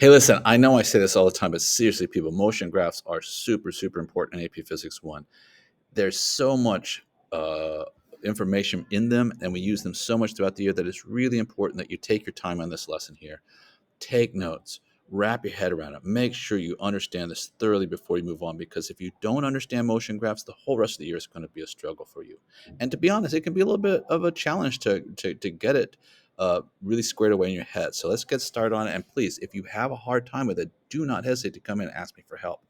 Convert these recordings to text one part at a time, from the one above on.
Hey, listen, I know I say this all the time, but seriously, people, motion graphs are super, super important in AP Physics 1. There's so much uh, information in them, and we use them so much throughout the year that it's really important that you take your time on this lesson here. Take notes, wrap your head around it, make sure you understand this thoroughly before you move on, because if you don't understand motion graphs, the whole rest of the year is going to be a struggle for you. And to be honest, it can be a little bit of a challenge to get it really squared away in your head. So let's get started on it. And please, if you have a hard time with it, do not hesitate to come in and ask me for help.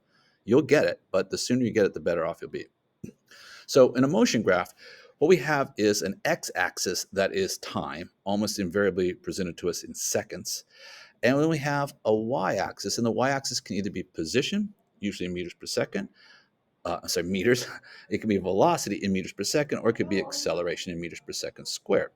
You'll get it, but the sooner you get it, the better off you'll be. So in a motion graph, what we have is an x-axis that is time, almost invariably presented to us in seconds. And then we have a y-axis, and the y-axis can either be position, usually in meters per second, meters. It can be velocity in meters per second, or it could be acceleration in meters per second squared.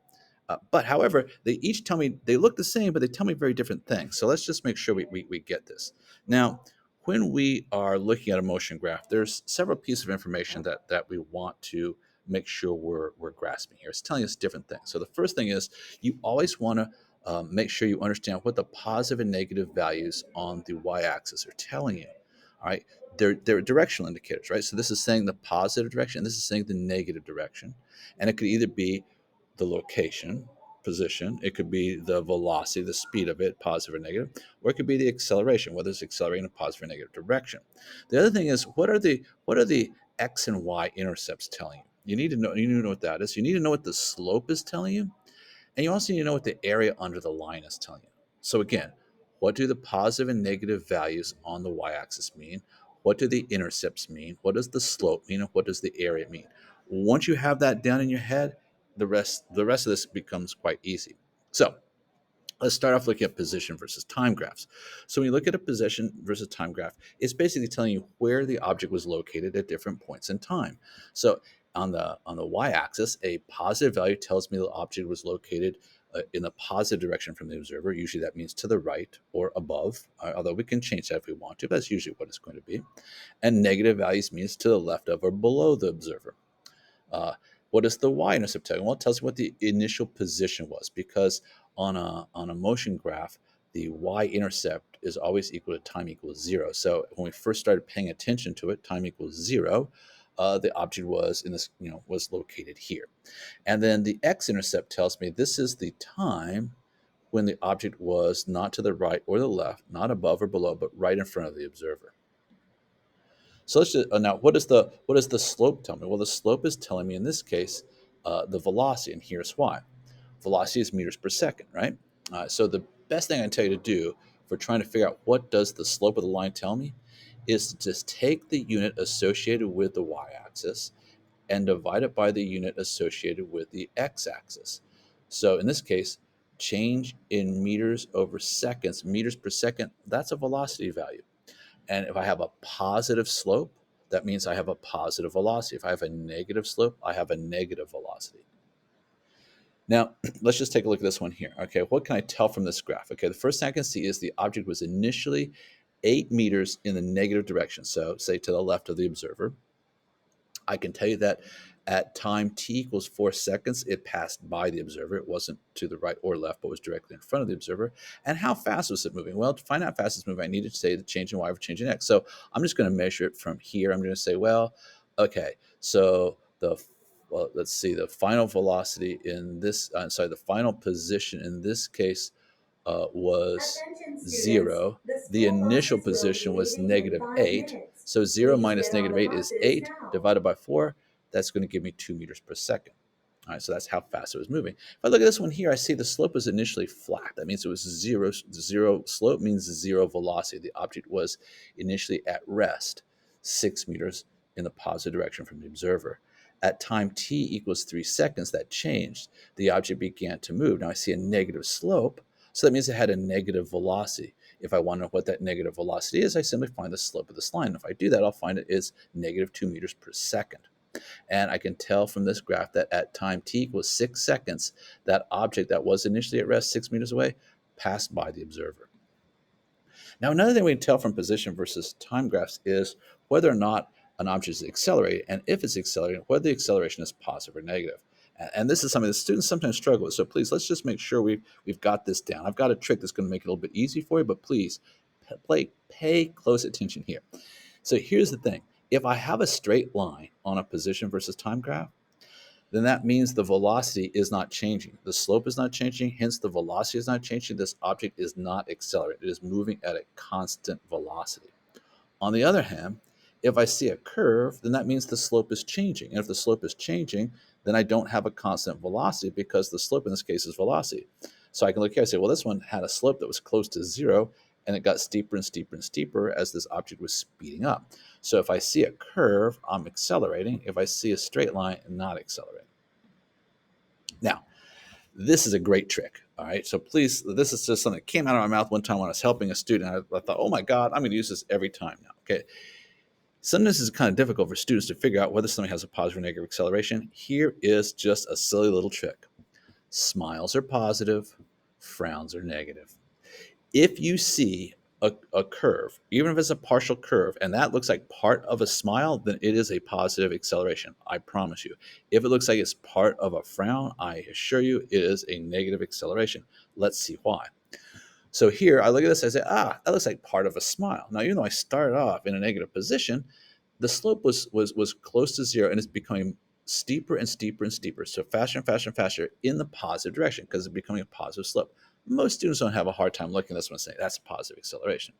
But however, they each tell me, they look the same, but they tell me very different things. So let's just make sure we get this. Now, when we are looking at a motion graph, there's several pieces of information that we want to make sure we're grasping here. It's telling us different things. So the first thing is you always want to make sure you understand what the positive and negative values on the y-axis are telling you. All right, they're directional indicators, right? So this is saying the positive direction, this is saying the negative direction, and it could either be the location, position, it could be the velocity, the speed of it, positive or negative, or it could be the acceleration, whether it's accelerating in a positive or negative direction. The other thing is what are the x and y intercepts telling you? You need to know what that is. You need to know what the slope is telling you, and you also need to know what the area under the line is telling you. So again, what do the positive and negative values on the y-axis mean? What do the intercepts mean? What does the slope mean? And what does the area mean? Once you have that down in your head, the rest of this becomes quite easy. So let's start off looking at position versus time graphs. So when you look at a position versus time graph, it's basically telling you where the object was located at different points in time. So on the y-axis, a positive value tells me the object was located in the positive direction from the observer. Usually that means to the right or above, although we can change that if we want to, but that's usually what it's going to be. And negative values means to the left of or below the observer. Uh, what does the y-intercept tell you? Well, it tells you what the initial position was, because on a motion graph, the y-intercept is always equal to time equals zero. So when we first started paying attention to it, time equals zero. The object was in this, was located here, and then the x-intercept tells me this is the time when the object was not to the right or the left, not above or below, but right in front of the observer. So let's just now, what does the slope tell me? Well, the slope is telling me in this case the velocity, and here's why. Velocity is meters per second, right? So the best thing I can tell you to do for trying to figure out what does the slope of the line tell me is to just take the unit associated with the y-axis and divide it by the unit associated with the x-axis. So in this case, change in meters over seconds, meters per second, that's a velocity value. And if I have a positive slope, that means I have a positive velocity. If I have a negative slope, I have a negative velocity. Now, let's just take a look at this one here. Okay, what can I tell from this graph? Okay, the first thing I can see is the object was initially 8 meters in the negative direction. So, say to the left of the observer. I can tell you that at time t equals 4 seconds, it passed by the observer. It wasn't to the right or left, but was directly in front of the observer. And how fast was it moving? Well, to find out how fast it's moving, I needed to say the change in y over change in x. So I'm just going to measure it from here. I'm going to say, well, okay, so let's see, the final velocity in this, the final position in this case was zero. The initial position was negative 8. So 0 minus negative 8 is 8 divided by 4. That's going to give me 2 meters per second. All right, so that's how fast it was moving. If I look at this one here, I see the slope was initially flat. That means it was zero. Zero slope means zero velocity. The object was initially at rest, 6 meters in the positive direction from the observer. At time t equals 3 seconds, that changed. The object began to move. Now I see a negative slope, so that means it had a negative velocity. If I want to know what that negative velocity is, I simply find the slope of this line. If I do that, I'll find it is negative 2 meters per second. And I can tell from this graph that at time t equals 6 seconds, that object that was initially at rest 6 meters away passed by the observer. Now, another thing we can tell from position versus time graphs is whether or not an object is accelerating, and if it's accelerating, whether the acceleration is positive or negative. And this is something that students sometimes struggle with. So please, let's just make sure we've got this down. I've got a trick that's going to make it a little bit easy for you, but please pay close attention here. So here's the thing. If I have a straight line on a position versus time graph, then that means the velocity is not changing. The slope is not changing, hence the velocity is not changing. This object is not accelerating. It is moving at a constant velocity. On the other hand, if I see a curve, then that means the slope is changing. And if the slope is changing, then I don't have a constant velocity because the slope in this case is velocity. So I can look here and say, well, this one had a slope that was close to zero, and it got steeper and steeper and steeper as this object was speeding up. So if I see a curve, I'm accelerating. If I see a straight line, I'm not accelerating. Now, this is a great trick. All right. So please, this is just something that came out of my mouth one time when I was helping a student. I thought, oh my God, I'm going to use this every time now. Okay. Sometimes it's kind of difficult for students to figure out whether something has a positive or negative acceleration. Here is just a silly little trick. Smiles are positive, frowns are negative. If you see a curve, even if it's a partial curve, and that looks like part of a smile, then it is a positive acceleration. I promise you. If it looks like it's part of a frown, I assure you it is a negative acceleration. Let's see why. So here I look at this, I say, that looks like part of a smile. Now, even though I started off in a negative position, the slope was close to zero, and it's becoming steeper and steeper and steeper. So faster and faster and faster in the positive direction because it's becoming a positive slope. Most students don't have a hard time looking at this one and saying that's a positive acceleration.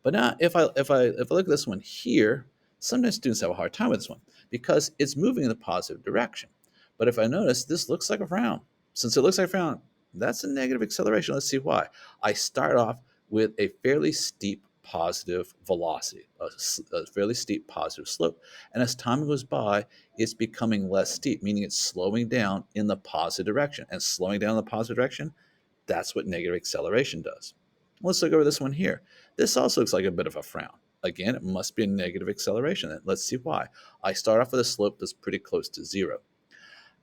But now if I look at this one here, sometimes students have a hard time with this one because it's moving in the positive direction. But if I notice, this looks like a frown. Since it looks like a frown, that's a negative acceleration. Let's see why. I start off with a fairly steep positive velocity, a fairly steep positive slope. And as time goes by, it's becoming less steep, meaning it's slowing down in the positive direction. And slowing down in the positive direction, that's what negative acceleration does. Let's look over this one here. This also looks like a bit of a frown. Again, it must be a negative acceleration. Let's see why. I start off with a slope that's pretty close to zero.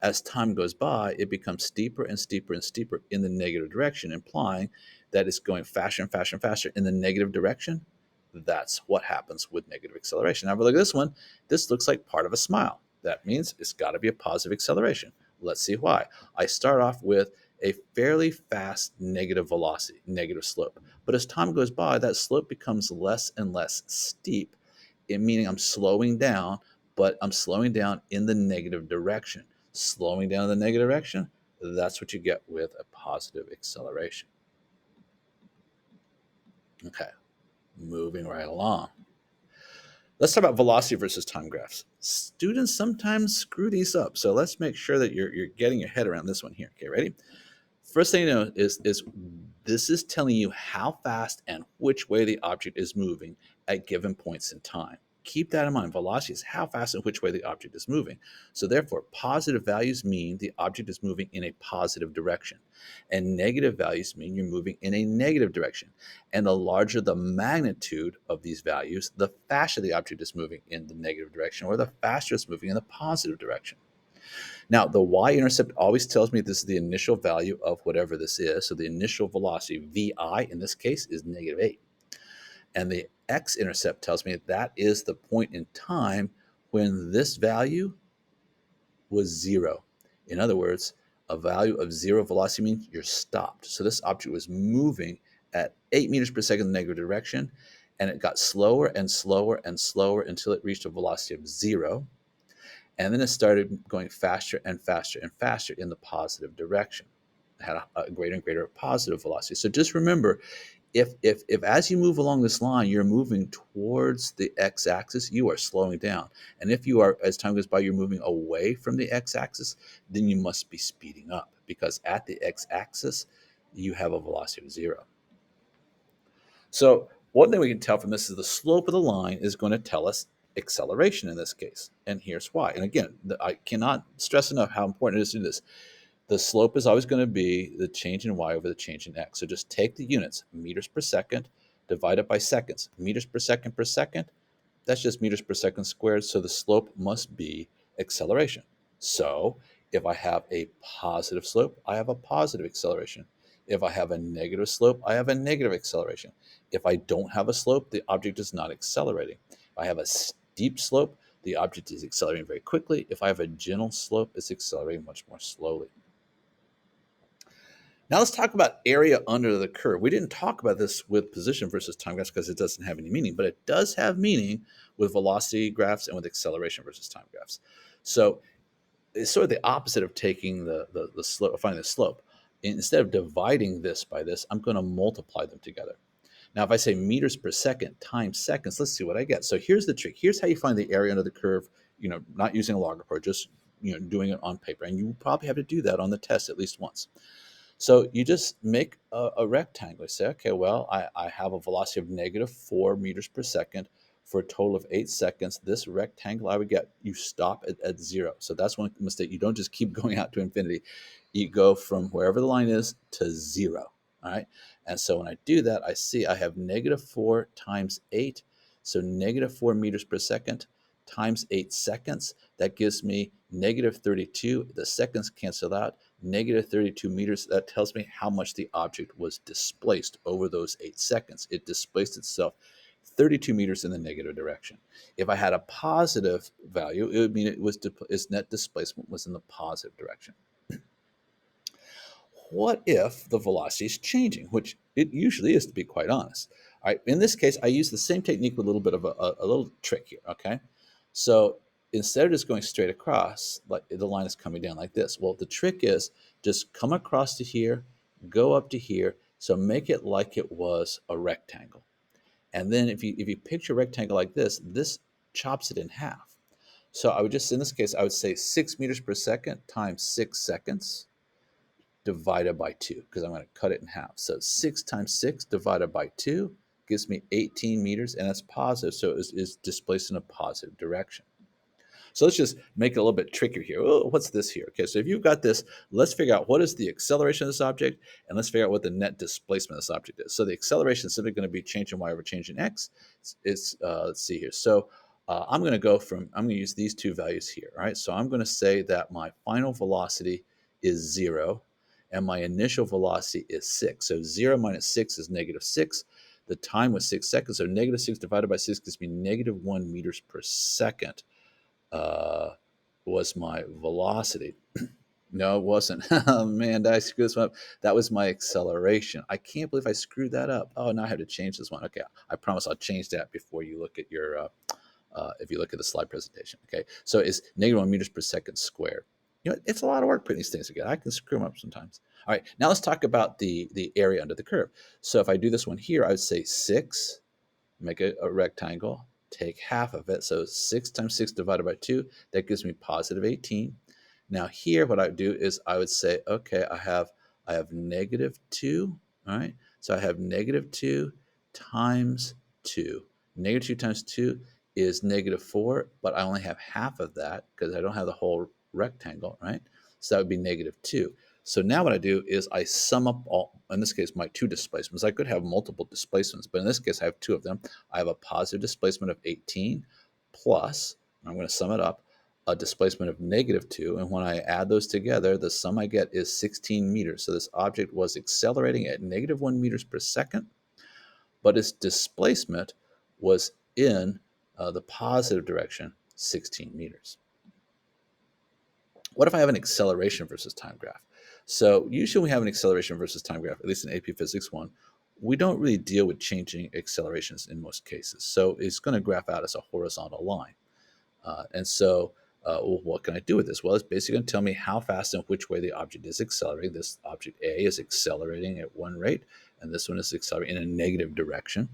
As time goes by, it becomes steeper and steeper and steeper in the negative direction, implying that it's going faster and faster and faster in the negative direction. That's what happens with negative acceleration. Now, if we look at this one, this looks like part of a smile. That means it's got to be a positive acceleration. Let's see why. I start off with a fairly fast negative velocity, negative slope. But as time goes by, that slope becomes less and less steep, meaning I'm slowing down, but I'm slowing down in the negative direction. Slowing down in the negative direction, that's what you get with a positive acceleration. Okay, moving right along. Let's talk about velocity versus time graphs. Students sometimes screw these up, so let's make sure that you're getting your head around this one here. Okay, ready? First thing you know is this is telling you how fast and which way the object is moving at given points in time. Keep that in mind. Velocity is how fast and which way the object is moving. So therefore, positive values mean the object is moving in a positive direction, and negative values mean you're moving in a negative direction. And the larger the magnitude of these values, the faster the object is moving in the negative direction, or the faster it's moving in the positive direction. Now, the y-intercept always tells me this is the initial value of whatever this is. So the initial velocity, vi, in this case, is -8. And the x-intercept tells me that is the point in time when this value was 0. In other words, a value of 0 velocity means you're stopped. So this object was moving at 8 meters per second in the negative direction, and it got slower and slower and slower until it reached a velocity of 0. And then it started going faster and faster and faster in the positive direction. It had a greater and greater positive velocity. So just remember, if as you move along this line, you're moving towards the x-axis, you are slowing down. And if you are, as time goes by, you're moving away from the x-axis, then you must be speeding up because at the x-axis, you have a velocity of 0. So one thing we can tell from this is the slope of the line is going to tell us acceleration in this case. And here's why. And again, I cannot stress enough how important it is to do this. The slope is always going to be the change in y over the change in x. So just take the units, meters per second, divide it by seconds. Meters per second, that's just meters per second squared. So the slope must be acceleration. So if I have a positive slope, I have a positive acceleration. If I have a negative slope, I have a negative acceleration. If I don't have a slope, the object is not accelerating. If I have a steep slope, the object is accelerating very quickly. If I have a gentle slope, it's accelerating much more slowly. Now let's talk about area under the curve. We didn't talk about this with position versus time graphs because it doesn't have any meaning, but it does have meaning with velocity graphs and with acceleration versus time graphs. So it's sort of the opposite of taking the slope, finding the slope. Instead of dividing this by this, I'm going to multiply them together. Now, if I say meters per second times seconds, let's see what I get. So here's the trick. Here's how you find the area under the curve, not using a log approach, just doing it on paper. And you probably have to do that on the test at least once. So you just make a rectangle. You say, okay, well, I have a velocity of negative 4 meters per second for a total of 8 seconds. This rectangle I would get, you stop at 0. So that's one mistake. You don't just keep going out to infinity. You go from wherever the line is to 0. All right. And so when I do that, I see I have negative 4 times 8. So negative 4 meters per second times 8 seconds. That gives me negative 32. The seconds cancel out. Negative 32 meters. That tells me how much the object was displaced over those 8 seconds. It displaced itself 32 meters in the negative direction. If I had a positive value, it would mean its net displacement was in the positive direction. What if the velocity is changing, which it usually is, to be quite honest? All right, in this case, I use the same technique with a little bit of a little trick here, okay? So instead of just going straight across, like the line is coming down like this. Well, the trick is just come across to here, go up to here, so make it like it was a rectangle. And then if you picture a rectangle like this chops it in half. So I would just, in this case, I would say 6 meters per second times 6 seconds divided by 2, because I'm going to cut it in half. So 6 times 6 divided by 2 gives me 18 meters, and that's positive, so it's displaced in a positive direction. So let's just make it a little bit trickier here. Oh, what's this here? Okay, so if you've got this, let's figure out what is the acceleration of this object, and let's figure out what the net displacement of this object is. So the acceleration is simply going to be change in y over change in x. Let's see here. So I'm going to use these two values here. All right, so I'm going to say that my final velocity is 0, and my initial velocity is 6. So 0 minus 6 is negative 6. The time was 6 seconds, so negative 6 divided by 6 gives me negative 1 meters per second. Was my velocity. No, it wasn't. Oh, man, did I screw this one up? That was my acceleration. I can't believe I screwed that up. Oh, now I have to change this one. Okay, I promise I'll change that before you look at your, if you look at the slide presentation. Okay, so it's negative 1 meters per second squared. It's a lot of work putting these things together. I can screw them up sometimes. All right, now let's talk about the area under the curve. So if I do this one here, I would say 6, make a rectangle, take half of it. So 6 times 6 divided by 2, that gives me positive 18. Now here, what I would do is I would say, okay, I have negative 2. All right, so I have negative 2 times 2. Negative 2 times 2 is negative 4, but I only have half of that because I don't have the whole rectangle, right? So that would be negative 2. So now what I do is I sum up all, in this case, my two displacements. I could have multiple displacements, but in this case, I have two of them. I have a positive displacement of 18 plus, I'm going to sum it up, a displacement of negative 2. And when I add those together, the sum I get is 16 meters. So this object was accelerating at negative 1 meters per second, but its displacement was in the positive direction, 16 meters. What if I have an acceleration versus time graph? So usually we have an acceleration versus time graph, at least in AP Physics 1. We don't really deal with changing accelerations in most cases. So it's going to graph out as a horizontal line. Well, what can I do with this? Well, it's basically going to tell me how fast and which way the object is accelerating. This object A is accelerating at one rate, and this one is accelerating in a negative direction.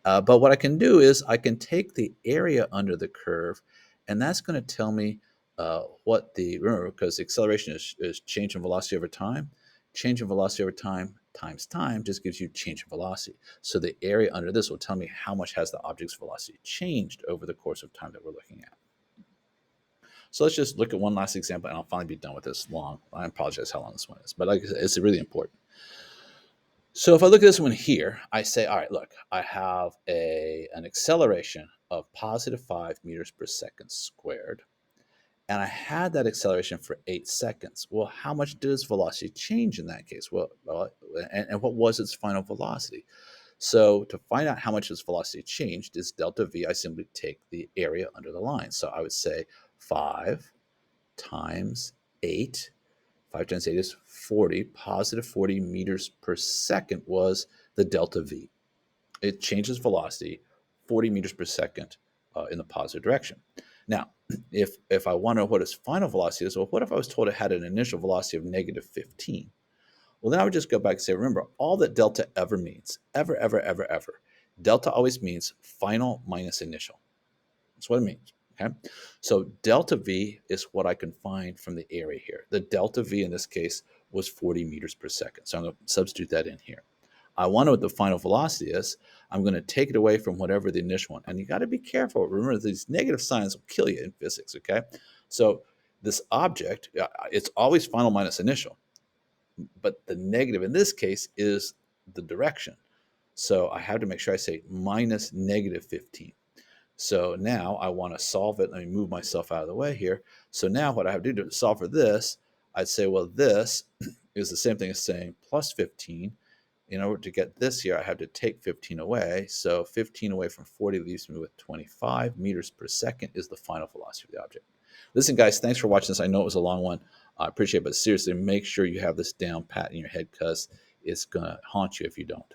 But what I can do is I can take the area under the curve, and that's going to tell me remember, because acceleration is change in velocity over time. Change in velocity over time times time just gives you change in velocity. So the area under this will tell me how much has the object's velocity changed over the course of time that we're looking at. So let's just look at one last example, and I'll finally be done with this long. I apologize how long this one is, but like I said, it's really important. So if I look at this one here, I say, all right, look, I have an acceleration of positive 5 meters per second squared. And I had that acceleration for 8 seconds. Well, how much did its velocity change in that case? And what was its final velocity? So to find out how much its velocity changed is delta V. I simply take the area under the line. So I would say 5 times 8. 5 times 8 is 40. Positive 40 meters per second was the delta V. It changes velocity 40 meters per second in the positive direction. Now, if I want to know what its final velocity is, well, what if I was told it had an initial velocity of negative 15? Well, then I would just go back and say, remember, all that delta ever means, ever, delta always means final minus initial. That's what it means. Okay. So delta V is what I can find from the area here. The delta V in this case was 40 meters per second. So I'm going to substitute that in here. I want to know what the final velocity is. I'm going to take it away from whatever the initial one. And you got to be careful. Remember, these negative signs will kill you in physics. Okay. So this object, it's always final minus initial. But the negative in this case is the direction. So I have to make sure I say minus negative 15. So now I want to solve it. Let me move myself out of the way here. So now what I have to do to solve for this, I'd say, well, this is the same thing as saying plus 15. In order to get this here, I have to take 15 away. So 15 away from 40 leaves me with 25 meters per second is the final velocity of the object. Listen, guys, thanks for watching this. I know it was a long one. I appreciate it, but seriously, make sure you have this down pat in your head because it's going to haunt you if you don't.